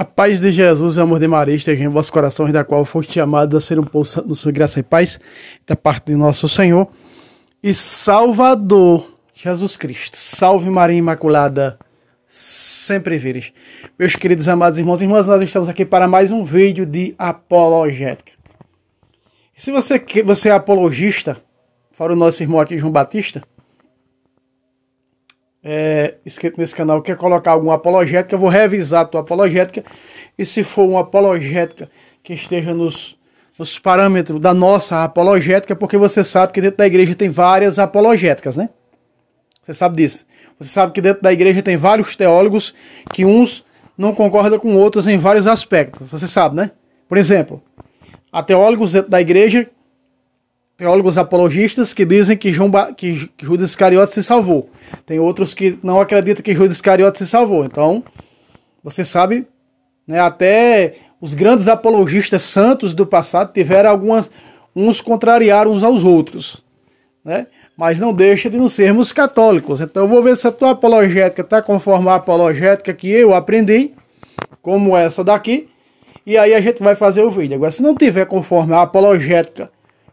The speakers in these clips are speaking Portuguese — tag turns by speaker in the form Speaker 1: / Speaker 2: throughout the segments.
Speaker 1: A paz de Jesus e o amor de Maria estejam em vossos corações, da qual foste chamados a ser um povo santo, sua graça e paz, da parte de nosso Senhor e Salvador, Jesus Cristo. Salve Maria Imaculada, sempre virgem. Meus queridos amados irmãos e irmãs, nós estamos aqui para mais um vídeo de apologética. Se você é apologista, fora o nosso irmão aqui, João Batista, inscrito nesse canal, quer colocar alguma apologética, eu vou revisar a tua apologética, e se for uma apologética que esteja nos parâmetros da nossa apologética, porque você sabe que dentro da igreja tem várias apologéticas, né? Você sabe disso. Você sabe que dentro da igreja tem vários teólogos que uns não concordam com outros em vários aspectos. Você sabe, né? Por exemplo, há teólogos dentro da igreja, teólogos apologistas, que dizem que Judas Iscariote se salvou. Tem outros que não acreditam que Judas Iscariote se salvou. Então, você sabe, né, até os grandes apologistas santos do passado tiveram uns contrariaram uns aos outros, né? Mas não deixa de não sermos católicos. Então eu vou ver se a tua apologética está conforme a apologética que eu aprendi, como essa daqui, e aí a gente vai fazer o vídeo. Agora, se não tiver conforme a apologética,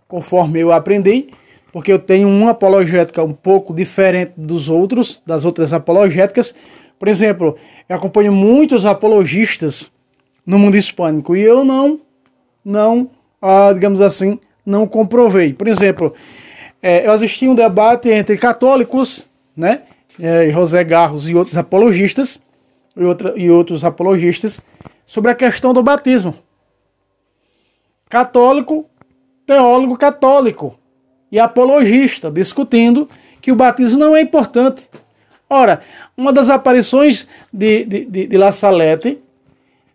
Speaker 1: conforme eu aprendi, porque eu tenho uma apologética um pouco diferente das outras apologéticas. Por exemplo, eu acompanho muitos apologistas no mundo hispânico e eu digamos assim, não comprovei. Por exemplo, eu assisti um debate entre católicos, né, José Garros e outros apologistas, sobre a questão do batismo. Católico, teólogo católico e apologista discutindo que o batismo não é importante. Ora, uma das aparições de La Salette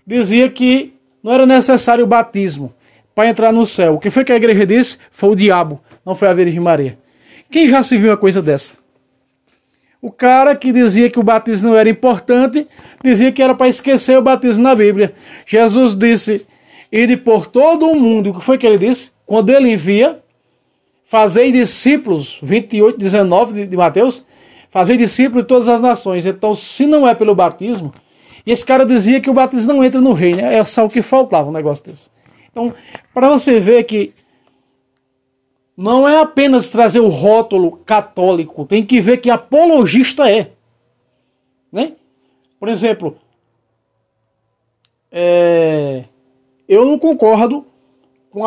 Speaker 1: dizia que não era necessário o batismo para entrar no céu. O que foi que a igreja disse? Foi o diabo, não foi a Virgem Maria. Quem já se viu uma coisa dessa? O cara que dizia que o batismo não era importante, dizia que era para esquecer o batismo na Bíblia. Jesus disse, ide por todo o mundo. O que foi que ele disse? Quando ele envia, fazei discípulos, 28, 19 de Mateus, fazei discípulos de todas as nações. Então, se não é pelo batismo, e esse cara dizia que o batismo não entra no reino, né? É só o que faltava, um negócio desse. Então, para você ver que não é apenas trazer o rótulo católico, tem que ver que apologista é. Né? Por exemplo, eu não concordo com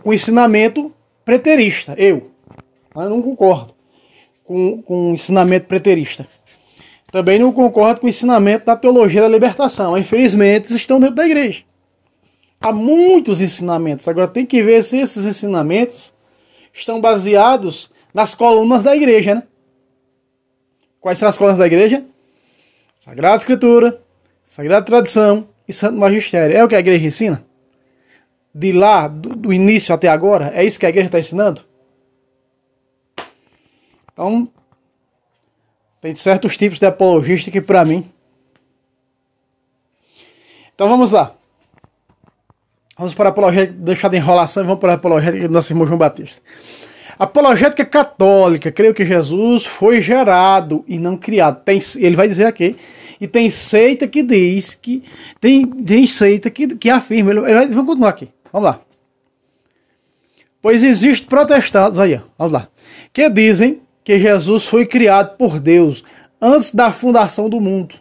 Speaker 1: o ensinamento preterista. Eu não concordo com o ensinamento preterista. Também não concordo com o ensinamento da teologia da libertação. Infelizmente, estão dentro da igreja. Há muitos ensinamentos. Agora tem que ver se esses ensinamentos estão baseados nas colunas da igreja, né? Quais são as colunas da igreja? Sagrada Escritura, Sagrada Tradição e Santo Magistério. É o que a igreja ensina? De lá, do início até agora, é isso que a igreja está ensinando? Então, tem certos tipos de apologista que para mim... Então vamos lá. Vamos para a apologética, deixar de enrolação e vamos para a apologética do nosso irmão João Batista. Apologética católica, creio que Jesus foi gerado e não criado. Ele vai dizer aqui, e tem seita que diz que... Tem seita que afirma, vamos continuar aqui, vamos lá. Pois existem protestantes, aí, vamos lá, que dizem que Jesus foi criado por Deus antes da fundação do mundo.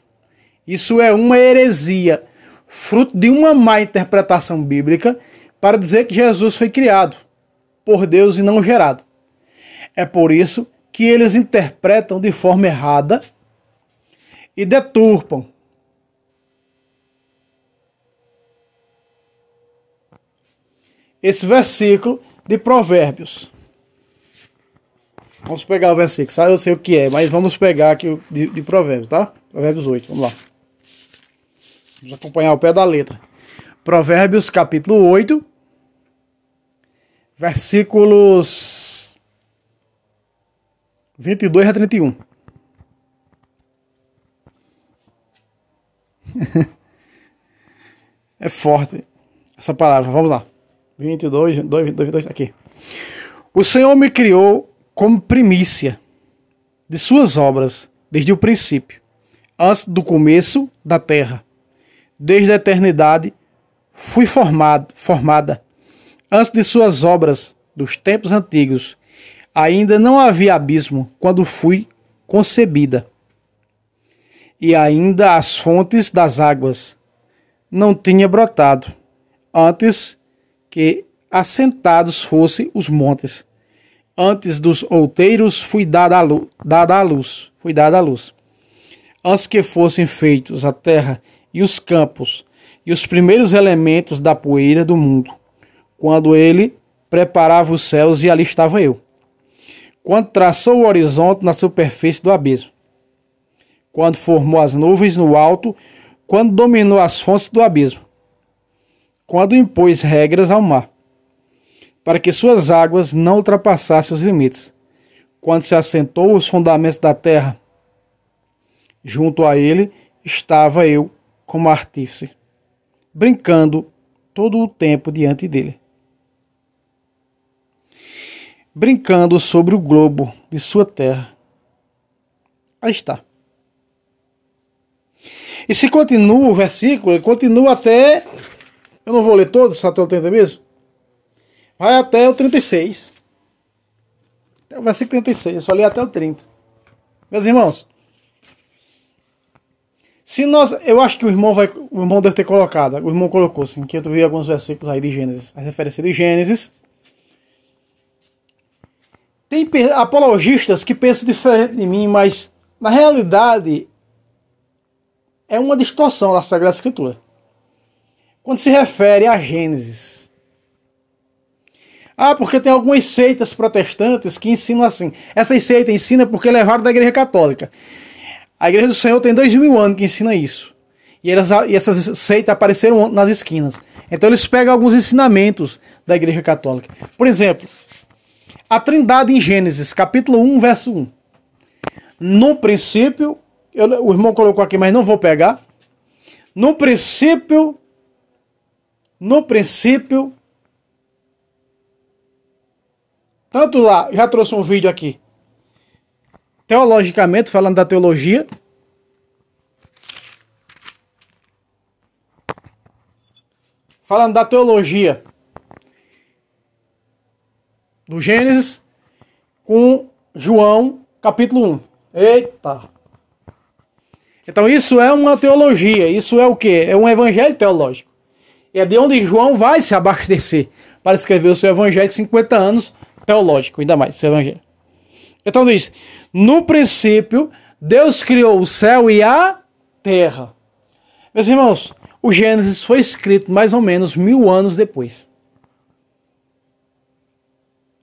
Speaker 1: Isso é uma heresia, fruto de uma má interpretação bíblica para dizer que Jesus foi criado por Deus e não gerado. É por isso que eles interpretam de forma errada e deturpam esse versículo de Provérbios. Vamos pegar o versículo, sabe? Eu sei o que é, mas vamos pegar aqui de Provérbios, tá? Provérbios 8, vamos lá. Vamos acompanhar o pé da letra. Provérbios capítulo 8, versículos 22 a 31. É forte essa palavra, vamos lá. 22, aqui. O Senhor me criou como primícia de suas obras, desde o princípio, antes do começo da terra. desde a eternidade, fui formada. Antes de suas obras, dos tempos antigos, ainda não havia abismo quando fui concebida. E ainda as fontes das águas não tinha brotado, antes que assentados fossem os montes. Antes dos outeiros fui dada a luz. Antes que fossem feitos a terra e os campos e os primeiros elementos da poeira do mundo, quando ele preparava os céus e ali estava eu. Quando traçou o horizonte na superfície do abismo, quando formou as nuvens no alto, quando dominou as fontes do abismo, quando impôs regras ao mar, para que suas águas não ultrapassassem os limites, quando se assentou os fundamentos da terra, junto a ele estava eu como artífice, brincando todo o tempo diante dele, brincando sobre o globo de sua terra. Aí está. E se continua o versículo, ele continua até... Eu não vou ler todo, só até o 30 mesmo. Vai até o 36. Até o versículo 36, eu só li até o 30. Meus irmãos, se nós... Eu acho que o irmão deve ter colocado, o irmão colocou assim, que eu vi alguns versículos aí de Gênesis, a referência de Gênesis. Tem apologistas que pensam diferente de mim, mas na realidade é uma distorção da Sagrada Escritura. Quando se refere a Gênesis. Porque tem algumas seitas protestantes que ensinam assim. Essas seitas ensinam porque levaram da Igreja Católica. A Igreja do Senhor tem 2000 anos que ensina isso. E essas seitas apareceram nas esquinas. Então eles pegam alguns ensinamentos da Igreja Católica. Por exemplo, a Trindade em Gênesis, capítulo 1, verso 1. No princípio, o irmão colocou aqui, mas não vou pegar. No princípio, tanto lá, já trouxe um vídeo aqui, teologicamente, falando da teologia. Falando da teologia do Gênesis com João, capítulo 1. Eita! Então isso é uma teologia, isso é o quê? É um evangelho teológico. E é de onde João vai se abastecer para escrever o seu evangelho de 50 anos teológico, ainda mais, seu evangelho. Então diz, no princípio, Deus criou o céu e a terra. Meus irmãos, o Gênesis foi escrito mais ou menos 1000 anos depois.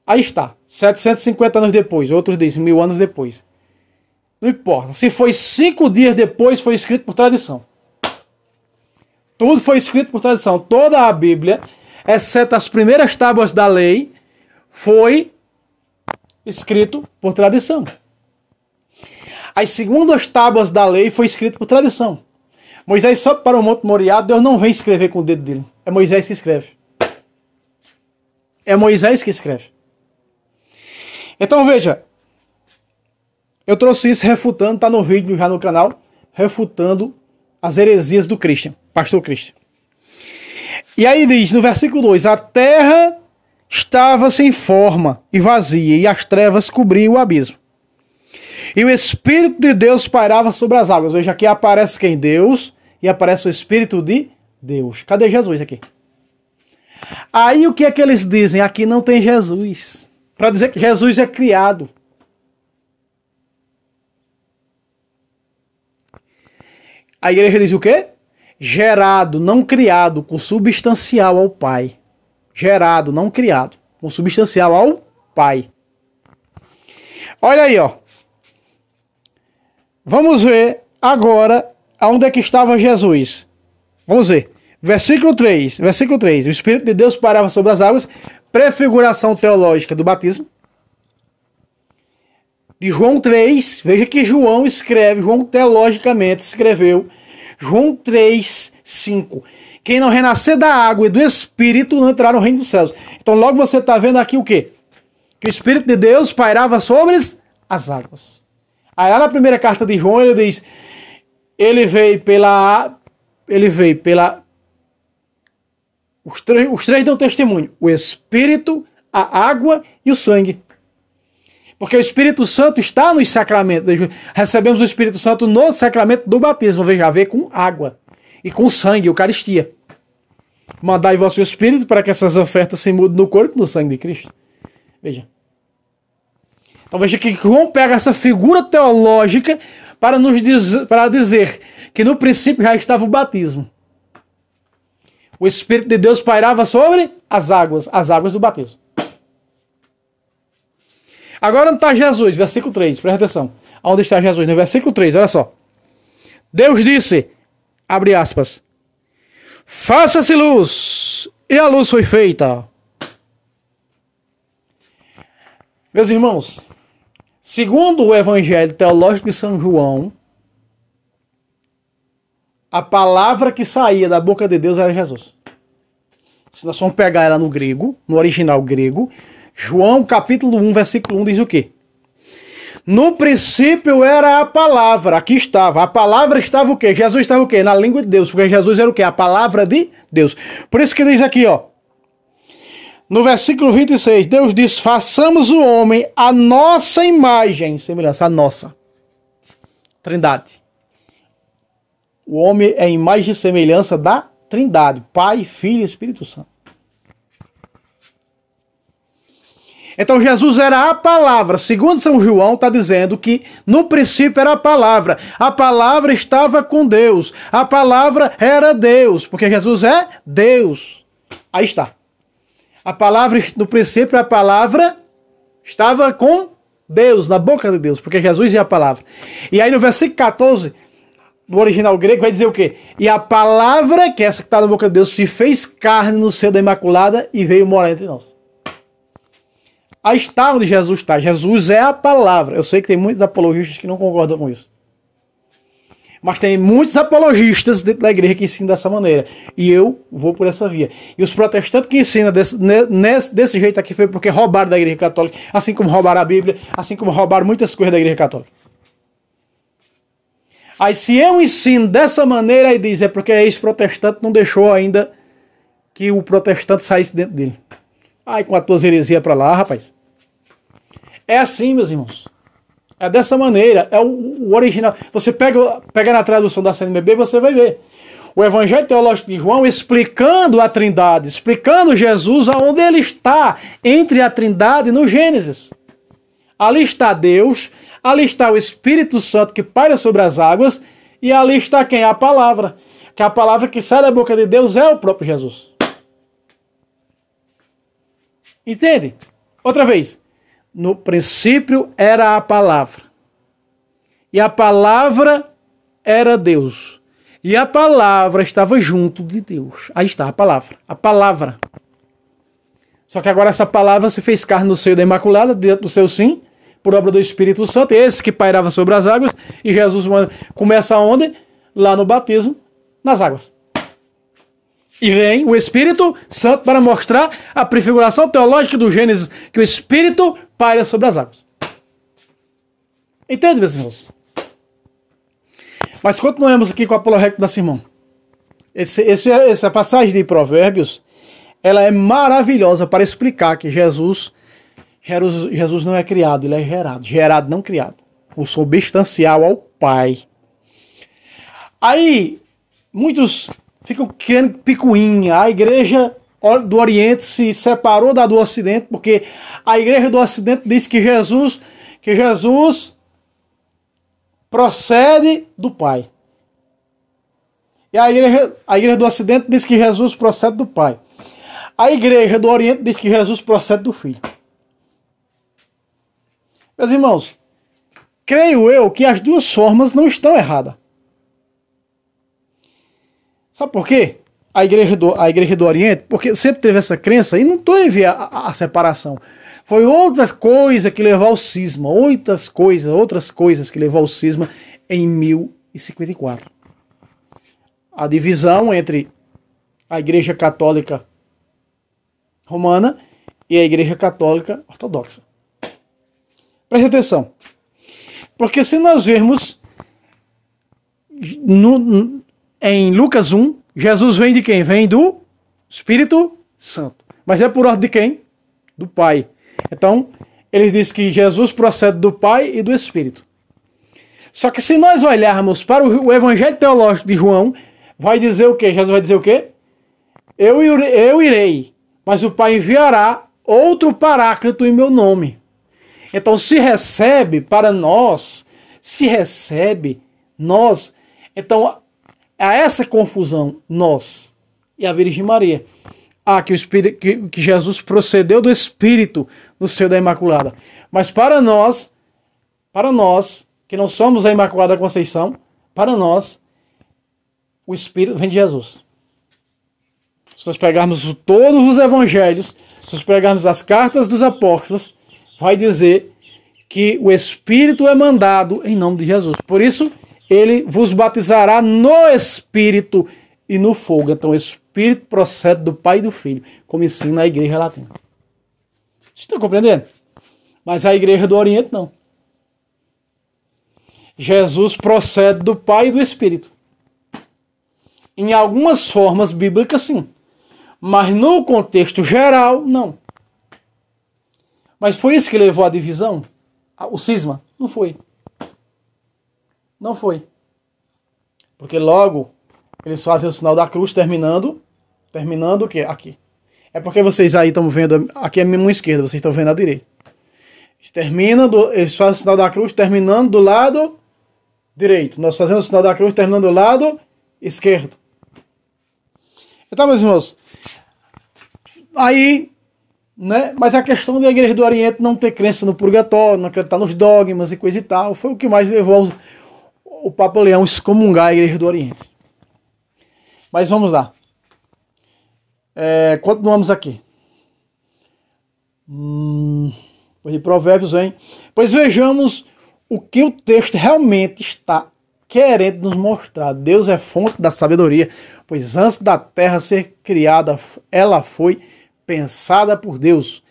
Speaker 1: Aí está, 750 anos depois, outros dizem 1000 anos depois. Não importa, se foi 5 dias depois, foi escrito por tradição. Tudo foi escrito por tradição. Toda a Bíblia, exceto as primeiras tábuas da lei, foi escrito por tradição. As segundas tábuas da lei foi escrito por tradição. Moisés sobe para o Monte Moriá, Deus não vem escrever com o dedo dele. É Moisés que escreve. É Moisés que escreve. Então veja, eu trouxe isso refutando, está no vídeo já no canal, refutando as heresias do Christian, pastor Christian. E aí diz no versículo 2, a terra estava sem forma e vazia, e as trevas cobriam o abismo. E o Espírito de Deus pairava sobre as águas. Veja, aqui aparece quem? Deus, e aparece o Espírito de Deus. Cadê Jesus aqui? Aí o que é que eles dizem? Aqui não tem Jesus. Para dizer que Jesus é criado. A igreja diz o quê? Gerado, não criado, consubstancial ao Pai. Gerado, não criado, consubstancial ao Pai. Olha aí, ó. Vamos ver agora aonde é que estava Jesus. Vamos ver. Versículo 3. O Espírito de Deus parava sobre as águas. Prefiguração teológica do batismo. De João 3. Veja que João escreve. João teologicamente escreveu. João 3, 5. Quem não renascer da água e do Espírito não entrará no reino dos céus. Então logo você está vendo aqui o quê? Que o Espírito de Deus pairava sobre as águas. Aí lá na primeira carta de João ele diz, ele veio ele veio pela... Os três dão testemunho. O Espírito, a água e o sangue. Porque o Espírito Santo está nos sacramentos. Recebemos o Espírito Santo no sacramento do batismo. Veja, a ver com água e com sangue, Eucaristia. Mandai vosso Espírito para que essas ofertas se mudem no corpo e no sangue de Cristo. Veja. Então veja que João pega essa figura teológica para dizer que no princípio já estava o batismo. O Espírito de Deus pairava sobre as águas do batismo. Agora onde está Jesus? Versículo 3, presta atenção. Onde está Jesus? No versículo 3, olha só. Deus disse, abre aspas, faça-se luz, e a luz foi feita. Meus irmãos, segundo o Evangelho Teológico de São João, a palavra que saía da boca de Deus era Jesus. Se nós vamos pegar ela no grego, no original grego, João capítulo 1, versículo 1 diz o quê? No princípio era a palavra, aqui estava, a palavra estava o quê? Jesus estava o quê? Na língua de Deus, porque Jesus era o quê? A palavra de Deus. Por isso que diz aqui, ó, no versículo 26, Deus diz, façamos o homem a nossa imagem, semelhança, a nossa. Trindade. O homem é a imagem e semelhança da Trindade, Pai, Filho e Espírito Santo. Então Jesus era a palavra. Segundo São João está dizendo que no princípio era a palavra estava com Deus, a palavra era Deus, porque Jesus é Deus. Aí está. A palavra, no princípio a palavra estava com Deus, na boca de Deus, porque Jesus é a palavra. E aí no versículo 14, no original grego, vai dizer o quê? E a palavra, que é essa que está na boca de Deus, se fez carne no seio da Imaculada e veio morar entre nós. Aí está onde Jesus está. Jesus é a palavra. Eu sei que tem muitos apologistas que não concordam com isso. Mas tem muitos apologistas dentro da igreja que ensinam dessa maneira. E eu vou por essa via. E os protestantes que ensinam desse jeito aqui foi porque roubaram da igreja católica, assim como roubaram a Bíblia, assim como roubaram muitas coisas da igreja católica. Aí se eu ensino dessa maneira, aí diz, é porque esse protestante não deixou ainda que o protestante saísse dentro dele. Ai, com a tua heresia pra lá, rapaz. É assim, meus irmãos. É dessa maneira. É o original. Você pega na tradução da CNBB, você vai ver. O Evangelho Teológico de João explicando a Trindade, explicando Jesus aonde ele está entre a Trindade no Gênesis. Ali está Deus, ali está o Espírito Santo que paira sobre as águas, e ali está quem? A palavra. Que a palavra que sai da boca de Deus é o próprio Jesus. Entende? Outra vez. No princípio era a palavra. E a palavra era Deus. E a palavra estava junto de Deus. Aí está a palavra. A palavra. Só que agora essa palavra se fez carne no seio da Imaculada, dentro do seu sim, por obra do Espírito Santo, esse que pairava sobre as águas. E Jesus começa onde? Lá no batismo, nas águas. E vem o Espírito Santo para mostrar a prefiguração teológica do Gênesis, que o Espírito paira sobre as águas. Entende, meus irmãos? Mas continuemos aqui com a apologética da Simão. Essa passagem de Provérbios, ela é maravilhosa para explicar que Jesus não é criado, ele é gerado. Gerado, não criado. Consubstancial ao Pai. Aí, muitos ficam querendo picuinha. A igreja do Oriente se separou da do Ocidente, porque a igreja do Ocidente diz que Jesus procede do Pai. E a igreja do Ocidente diz que Jesus procede do Pai. A igreja do Oriente diz que Jesus procede do Filho. Meus irmãos, creio eu que as duas formas não estão erradas. Sabe por quê? A igreja do Oriente, porque sempre teve essa crença, e não teve a separação. Foi outras coisas que levou ao cisma, outras coisas que levou ao cisma em 1054. A divisão entre a igreja católica romana e a igreja católica ortodoxa. Preste atenção. Porque se nós vermos em Lucas 1, Jesus vem de quem? Vem do Espírito Santo. Mas é por ordem de quem? Do Pai. Então, ele diz que Jesus procede do Pai e do Espírito. Só que se nós olharmos para o Evangelho Teológico de João, vai dizer o quê? Jesus vai dizer o quê? Eu irei, mas o Pai enviará outro Paráclito em meu nome. Então, se recebe para nós, então, há essa confusão, nós e a Virgem Maria. Que Jesus procedeu do Espírito no seio da Imaculada. Mas para nós, que não somos a Imaculada Conceição, para nós, o Espírito vem de Jesus. Se nós pegarmos todos os evangelhos, se nós pegarmos as cartas dos apóstolos, vai dizer que o Espírito é mandado em nome de Jesus. Por isso, ele vos batizará no Espírito e no fogo. Então, o Espírito procede do Pai e do Filho, como ensina a Igreja Latina. Vocês estão compreendendo? Mas a Igreja do Oriente não. Jesus procede do Pai e do Espírito. Em algumas formas bíblicas, sim. Mas no contexto geral, não. Mas foi isso que levou à divisão? O cisma? Não foi. Não foi. Porque logo eles fazem o sinal da cruz terminando o quê? Aqui. É porque vocês aí estão vendo, aqui é a minha mão esquerda, vocês estão vendo a direita. Eles fazem o sinal da cruz terminando do lado direito. Nós fazemos o sinal da cruz terminando do lado esquerdo. Então, meus irmãos, aí, né? Mas a questão da Igreja do Oriente não ter crença no purgatório, não acreditar nos dogmas e coisa e tal, foi o que mais levou o Papa Leão a excomungar a Igreja do Oriente. Mas vamos lá. Continuamos aqui. De Provérbios, hein? Pois vejamos o que o texto realmente está querendo nos mostrar. Deus é fonte da sabedoria, pois antes da terra ser criada, ela foi pensada por Deus.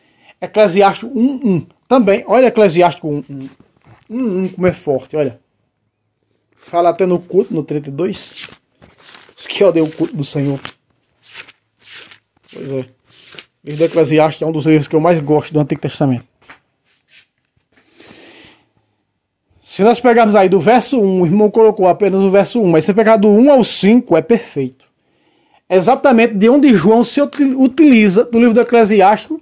Speaker 1: Eclesiástico 1:1. Também, olha Eclesiástico 1:1, como é forte, olha. Fala até no culto, no 32. Os que odeiam o culto do Senhor. Pois é. O livro do Eclesiástico é um dos livros que eu mais gosto do Antigo Testamento. Se nós pegarmos aí do verso 1, o irmão colocou apenas o verso 1, mas se pegar do 1 ao 5, é perfeito. É exatamente de onde João se utiliza do livro do Eclesiástico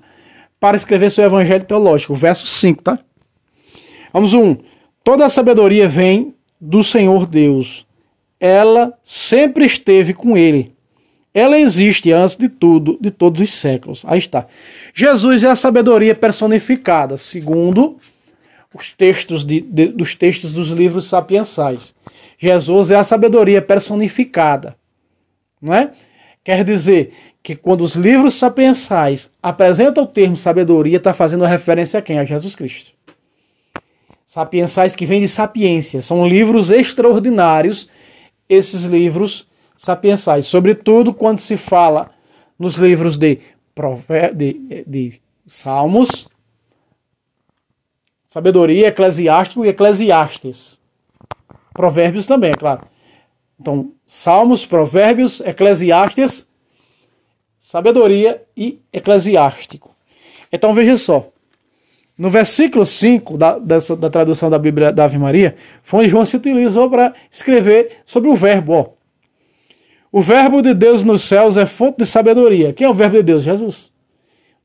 Speaker 1: para escrever seu evangelho teológico. O verso 5, tá? Vamos 1. Toda a sabedoria vem do Senhor Deus. Ela sempre esteve com ele. Ela existe antes de tudo, de todos os séculos. Aí está. Jesus é a sabedoria personificada, segundo os textos dos textos dos livros sapiensais. Jesus é a sabedoria personificada. Não é? Quer dizer que quando os livros sapiensais apresentam o termo sabedoria, está fazendo referência a quem? A Jesus Cristo. Sapiensais que vêm de sapiência. São livros extraordinários, esses livros sapiensais. Sobretudo quando se fala nos livros de Salmos, sabedoria, Eclesiástico e Eclesiastes. Provérbios também, é claro. Então, Salmos, Provérbios, Eclesiastes, sabedoria e Eclesiástico. Então, veja só. No versículo 5 da tradução da Bíblia da Ave Maria, foi onde João se utilizou para escrever sobre o verbo. Ó. O verbo de Deus nos céus é fonte de sabedoria. Quem é o verbo de Deus? Jesus.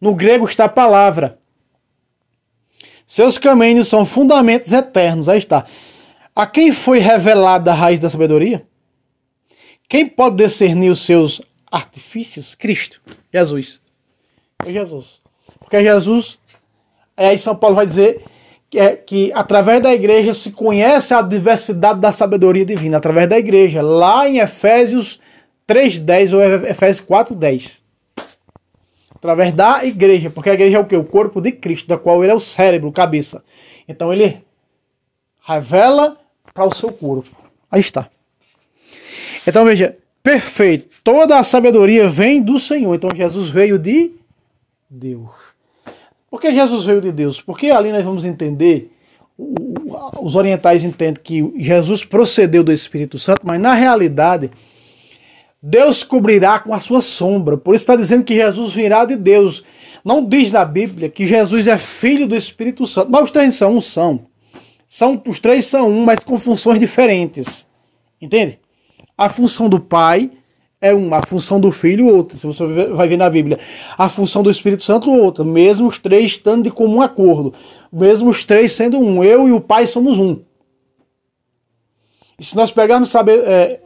Speaker 1: No grego está a palavra. Seus caminhos são fundamentos eternos. Aí está. A quem foi revelada a raiz da sabedoria? Quem pode discernir os seus artifícios? Cristo. Jesus. Foi Jesus. Porque Jesus, aí São Paulo vai dizer que através da igreja se conhece a diversidade da sabedoria divina. Através da igreja. Lá em Efésios 3:10 ou Efésios 4:10. Através da igreja. Porque a igreja é o quê? O corpo de Cristo, da qual ele é o cérebro, cabeça. Então ele revela para o seu corpo. Aí está. Então veja, perfeito. Toda a sabedoria vem do Senhor. Então Jesus veio de Deus. Por que Jesus veio de Deus? Porque ali nós vamos entender, os orientais entendem que Jesus procedeu do Espírito Santo, mas na realidade Deus cobrirá com a sua sombra. Por isso está dizendo que Jesus virá de Deus. Não diz na Bíblia que Jesus é filho do Espírito Santo. Mas os três são um, os três são um, mas com funções diferentes. Entende? A função do Pai é uma, a função do Filho outra. Se você vai ver na Bíblia. A função do Espírito Santo outra. Mesmo os três estando de comum acordo. Mesmo os três sendo um. Eu e o Pai somos um. E se nós pegarmos saber...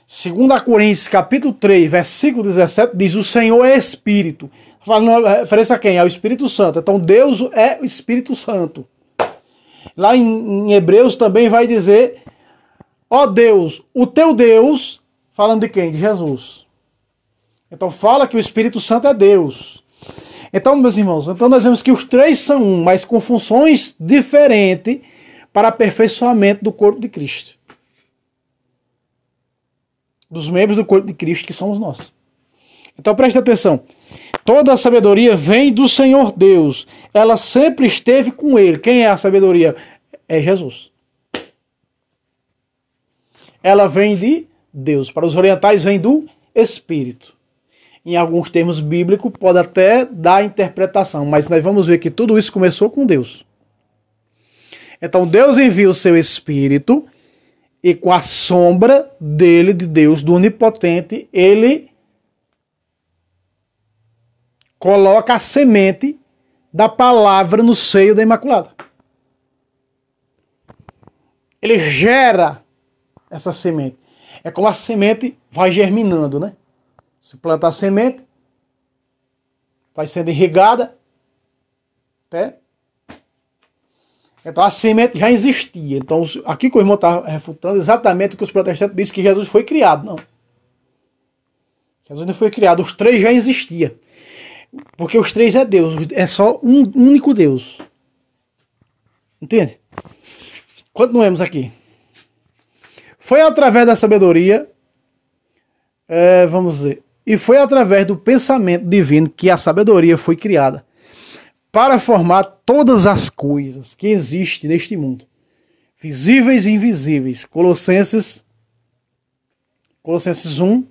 Speaker 1: 2 Coríntios capítulo 3, versículo 17, diz: o Senhor é Espírito. Falando referência a quem? Ao Espírito Santo. Então Deus é o Espírito Santo. Lá em Hebreus também vai dizer: ó Deus, o teu Deus, falando de quem? De Jesus. Então fala que o Espírito Santo é Deus. Então, meus irmãos, então nós vemos que os três são um, mas com funções diferentes para aperfeiçoamento do corpo de Cristo. Dos membros do corpo de Cristo, que somos nós. Então preste atenção. Toda a sabedoria vem do Senhor Deus. Ela sempre esteve com Ele. Quem é a sabedoria? É Jesus. Ela vem de Deus. Para os orientais vem do Espírito. Em alguns termos bíblicos pode até dar interpretação, mas nós vamos ver que tudo isso começou com Deus. Então Deus envia o seu Espírito e com a sombra dele, de Deus, do Onipotente, ele coloca a semente da palavra no seio da Imaculada. Ele gera essa semente. É como a semente vai germinando, né? Se planta a semente, vai sendo irrigada, até. Então a semente já existia. Então aqui que o irmão está refutando exatamente o que os protestantes dizem, que Jesus foi criado. Não. Jesus não foi criado. Os três já existiam. Porque os três é Deus. É só um único Deus. Entende? Continuemos aqui. Foi através da sabedoria, vamos ver, e foi através do pensamento divino que a sabedoria foi criada para formar todas as coisas que existem neste mundo, visíveis e invisíveis. Colossenses 1,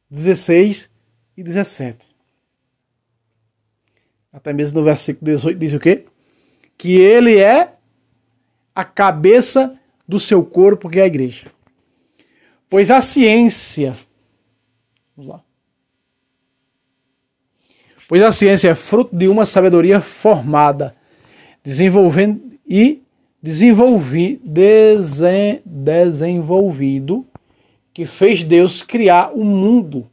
Speaker 1: 16 e 17. Até mesmo no versículo 18 diz o quê? Que ele é a cabeça do seu corpo, que é a igreja. Pois a ciência... Vamos lá. Pois a ciência é fruto de uma sabedoria formada, desenvolvido, que fez Deus criar o mundo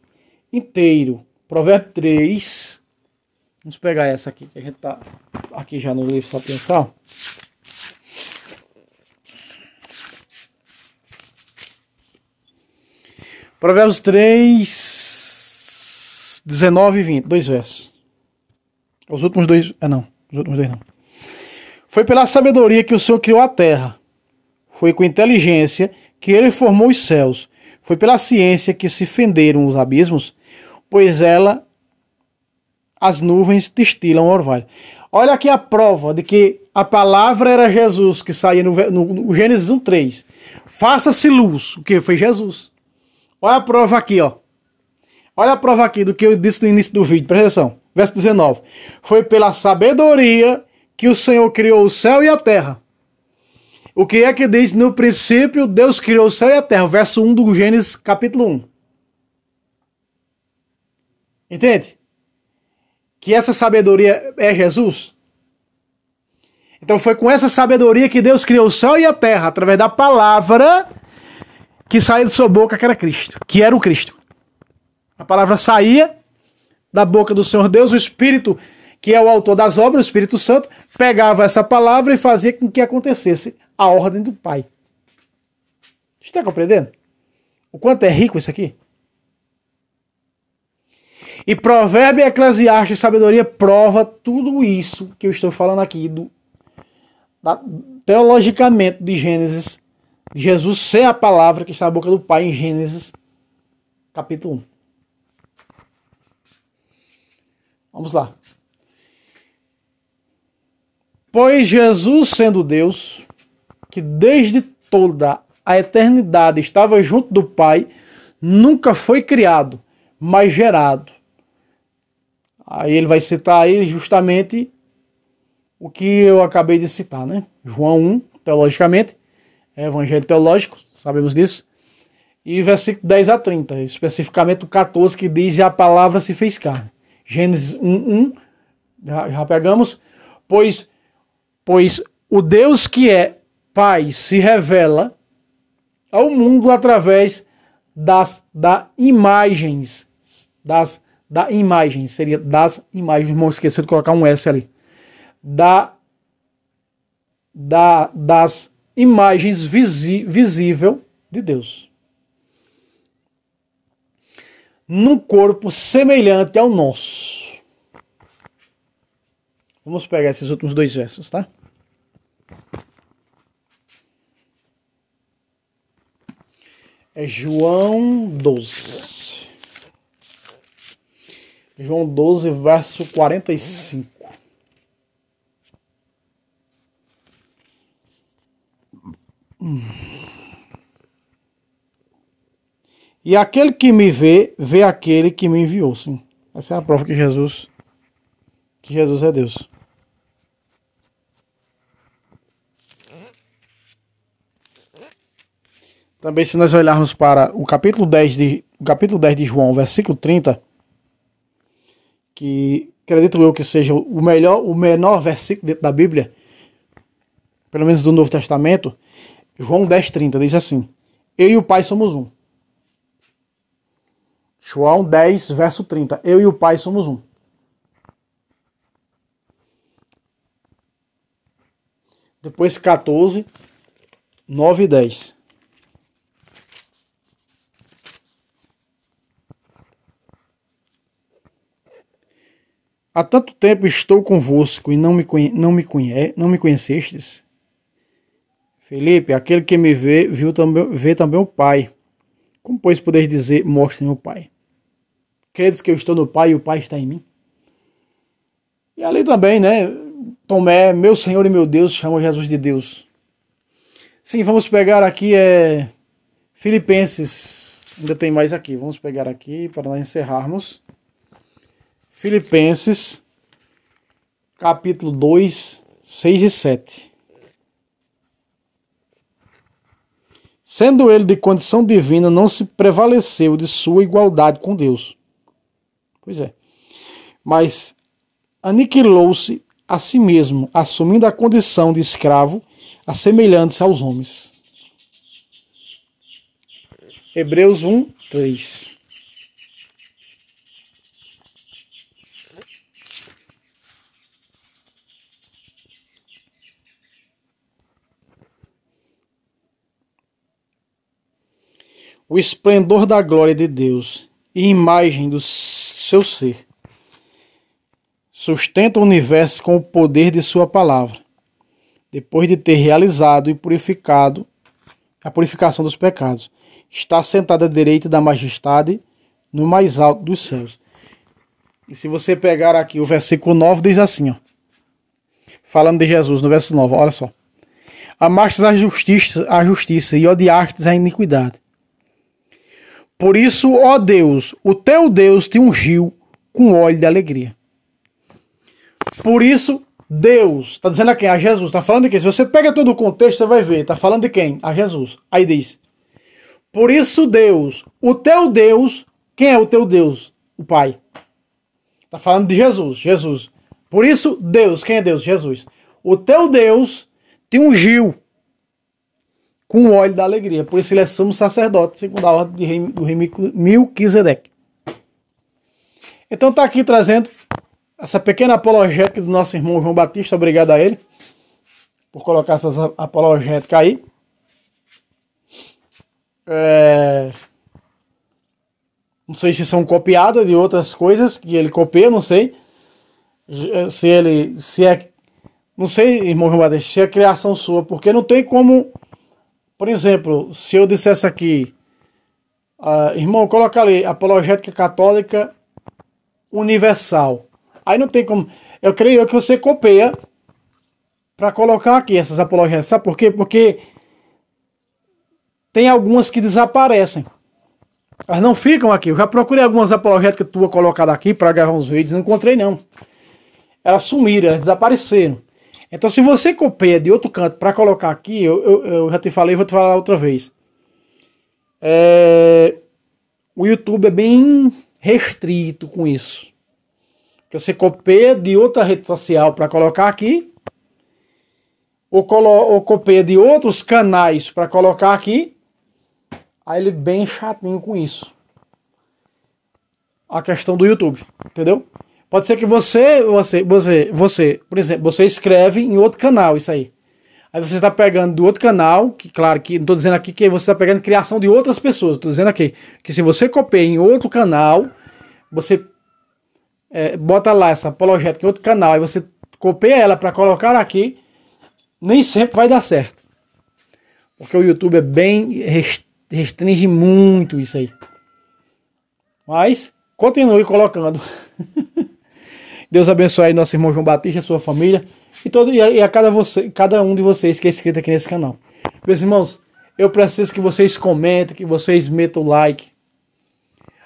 Speaker 1: inteiro. Provérbio 3. Vamos pegar essa aqui, que a gente está aqui já no livro Sapiensal. Provérbios 3, 19 e 20, 2 versos. Os últimos dois... os últimos dois não. Foi pela sabedoria que o Senhor criou a terra. Foi com inteligência que ele formou os céus. Foi pela ciência que se fenderam os abismos, pois as nuvens destilam orvalho. Olha aqui a prova de que a palavra era Jesus, que saía no Gênesis 1:3. Faça-se luz. O que foi Jesus? Olha a prova aqui, ó. Olha a prova aqui do que eu disse no início do vídeo. Presta atenção. Verso 19. Foi pela sabedoria que o Senhor criou o céu e a terra. O que é que diz? No princípio, Deus criou o céu e a terra. Verso 1 do Gênesis, capítulo 1. Entende? Que essa sabedoria é Jesus. Então foi com essa sabedoria que Deus criou o céu e a terra, através da palavra que saía de sua boca, que era Cristo, que era o Cristo. A palavra saía da boca do Senhor Deus, o Espírito, que é o autor das obras, o Espírito Santo, pegava essa palavra e fazia com que acontecesse a ordem do Pai. Está compreendendo? O quanto é rico isso aqui? E Provérbio, Eclesiastes e Sabedoria prova tudo isso que eu estou falando aqui, teologicamente de Gênesis, Jesus ser a palavra que está na boca do Pai em Gênesis, capítulo 1. Vamos lá. Pois Jesus, sendo Deus, que desde toda a eternidade estava junto do Pai, nunca foi criado, mas gerado. Aí ele vai citar aí justamente o que eu acabei de citar, né? João 1, teologicamente, é evangelho teológico, sabemos disso. E versículo 10 a 30, especificamente o 14, que diz: e a palavra se fez carne. Gênesis 1, já pegamos. Pois o Deus que é Pai se revela ao mundo através das imagens. Da imagem, seria das imagens, irmão, esqueci de colocar um S ali. Das imagens visível de Deus. Num corpo semelhante ao nosso. Vamos pegar esses últimos 2 versos, tá? É João 12. João 12, verso 45. E aquele que me vê, vê aquele que me enviou. Sim. Essa é a prova que Jesus é Deus. Também, se nós olharmos para o capítulo 10 de João, versículo 30, que acredito eu que seja o menor versículo dentro da Bíblia, pelo menos do Novo Testamento, João 10:30 diz assim: eu e o Pai somos um. João 10, verso 30. Eu e o Pai somos um. Depois 14, 9 e 10. Há tanto tempo estou convosco e não me conhecestes? Felipe, aquele que me vê, vê também o Pai. Como, pois, podeis dizer, mostre-me o Pai? Credes que eu estou no Pai e o Pai está em mim? E ali também, né? Tomé, meu Senhor e meu Deus, chama Jesus de Deus. Sim, vamos pegar aqui Filipenses. Ainda tem mais aqui. Vamos pegar aqui para nós encerrarmos. Filipenses, capítulo 2, 6 e 7. Sendo ele de condição divina, não se prevaleceu de sua igualdade com Deus. Pois é. Mas aniquilou-se a si mesmo, assumindo a condição de escravo, assemelhando-se aos homens. Hebreus 1, 3. O esplendor da glória de Deus e imagem do seu ser sustenta o universo com o poder de sua palavra, depois de ter realizado e purificado a purificação dos pecados. Está sentado à direita da majestade no mais alto dos céus. E se você pegar aqui o versículo 9, diz assim, ó, falando de Jesus, no verso 9, olha só. Amastes a justiça e odiastes a iniquidade. Por isso, ó Deus, o teu Deus te ungiu com óleo de alegria. Por isso, Deus, está dizendo a quem? A Jesus. Está falando de quem? Se você pega todo o contexto, você vai ver. Está falando de quem? A Jesus. Aí diz, por isso Deus, o teu Deus, quem é o teu Deus? O Pai. Está falando de Jesus. Jesus. Por isso, Deus, quem é Deus? Jesus. O teu Deus te ungiu com o óleo da alegria. Por isso ele é sumo sacerdote, segundo a ordem do rei Melquisedeque. Então está aqui trazendo essa pequena apologética do nosso irmão João Batista. Obrigado a ele por colocar essas apologéticas aí. Não sei se são copiadas de outras coisas que ele copia, não sei. Não sei, irmão João Batista, se é criação sua, porque não tem como. Por exemplo, se eu dissesse aqui, irmão, coloca ali, apologética católica universal. Aí não tem como. Eu creio que você copia para colocar aqui essas apologéticas. Sabe por quê? Porque tem algumas que desaparecem. Elas não ficam aqui. Eu já procurei algumas apologéticas tuas colocadas aqui para gravar uns vídeos, não encontrei não. Elas sumiram, elas desapareceram. Então se você copia de outro canto para colocar aqui, eu já te falei, vou te falar outra vez. O YouTube é bem restrito com isso. Que você copia de outra rede social para colocar aqui, ou copia de outros canais para colocar aqui, aí ele é bem chatinho com isso. A questão do YouTube, entendeu? Pode ser que você, por exemplo, você escreve em outro canal isso aí. Aí você está pegando do outro canal, que claro que não estou dizendo aqui que você está pegando criação de outras pessoas. Estou dizendo aqui que se você copia em outro canal, você bota lá essa apologética em outro canal, e você copia ela para colocar aqui, nem sempre vai dar certo. Porque o YouTube é bem restringe muito isso aí. Mas continue colocando. Deus abençoe aí nosso irmão João Batista, a sua família e a cada um de vocês que é inscrito aqui nesse canal. Meus irmãos, eu preciso que vocês comentem, que vocês metam o like.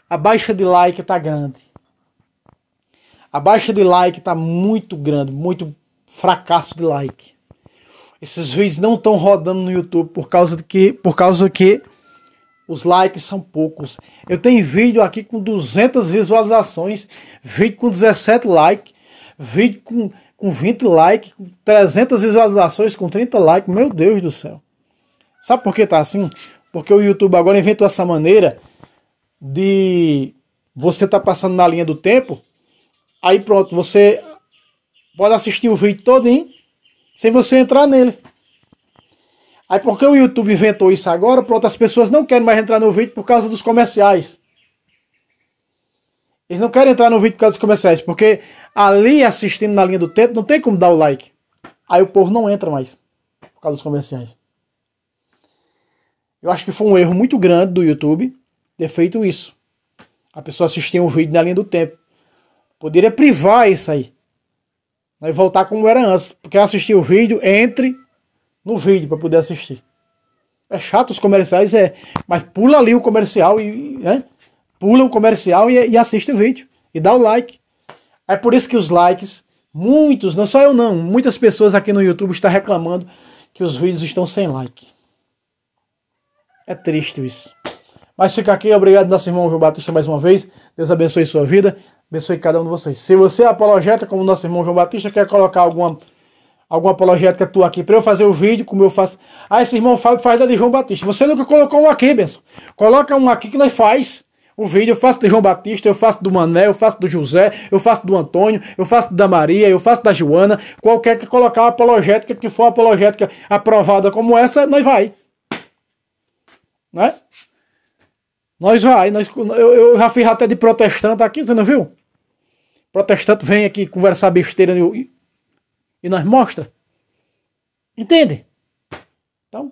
Speaker 1: A baixa de like tá grande. A baixa de like tá muito grande, muito fracasso de like. Esses vídeos não estão rodando no YouTube por causa que os likes são poucos. Eu tenho vídeo aqui com 200 visualizações, vídeo com 17 likes, vídeo com 20 likes, com 300 visualizações, com 30 likes. Meu Deus do céu. Sabe por que tá assim? Porque o YouTube agora inventou essa maneira de você tá passando na linha do tempo, aí pronto, você pode assistir o vídeo todinho sem você entrar nele. Aí porque o YouTube inventou isso agora, pronto, as pessoas não querem mais entrar no vídeo por causa dos comerciais. Eles não querem entrar no vídeo por causa dos comerciais, porque ali assistindo na linha do tempo não tem como dar o like. Aí o povo não entra mais por causa dos comerciais. Eu acho que foi um erro muito grande do YouTube ter feito isso. A pessoa assistir um vídeo na linha do tempo. Poderia privar isso aí. E voltar como era antes. Porque assistir o vídeo, entre no vídeo para poder assistir. É chato os comerciais, mas pula ali o comercial pula o comercial e assiste o vídeo. E dá o like. É por isso que os likes, muitos, não só eu não, muitas pessoas aqui no YouTube estão reclamando que os vídeos estão sem like. É triste isso. Mas fica aqui, obrigado nosso irmão João Batista mais uma vez. Deus abençoe sua vida, abençoe cada um de vocês. Se você é apologeta, como nosso irmão João Batista, quer colocar alguma apologética tua aqui para eu fazer o vídeo, como eu faço. Esse irmão Fábio faz da de João Batista. Você nunca colocou um aqui, benção. Coloca um aqui que nós faz o vídeo. Eu faço de João Batista, eu faço do Mané, eu faço do José, eu faço do Antônio, eu faço da Maria, eu faço da Joana. Qualquer que colocar uma apologética, que for uma apologética aprovada como essa, nós vai. Né? Nós vai. Eu já fiz até de protestante aqui, você não viu? Protestante vem aqui conversar besteira e nós mostra. Entende? Então,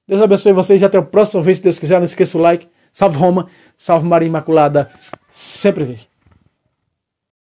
Speaker 1: Deus abençoe vocês e até o próximo vídeo, se Deus quiser. Não esqueça o like. Salve Roma, salve Maria Imaculada, sempre vive.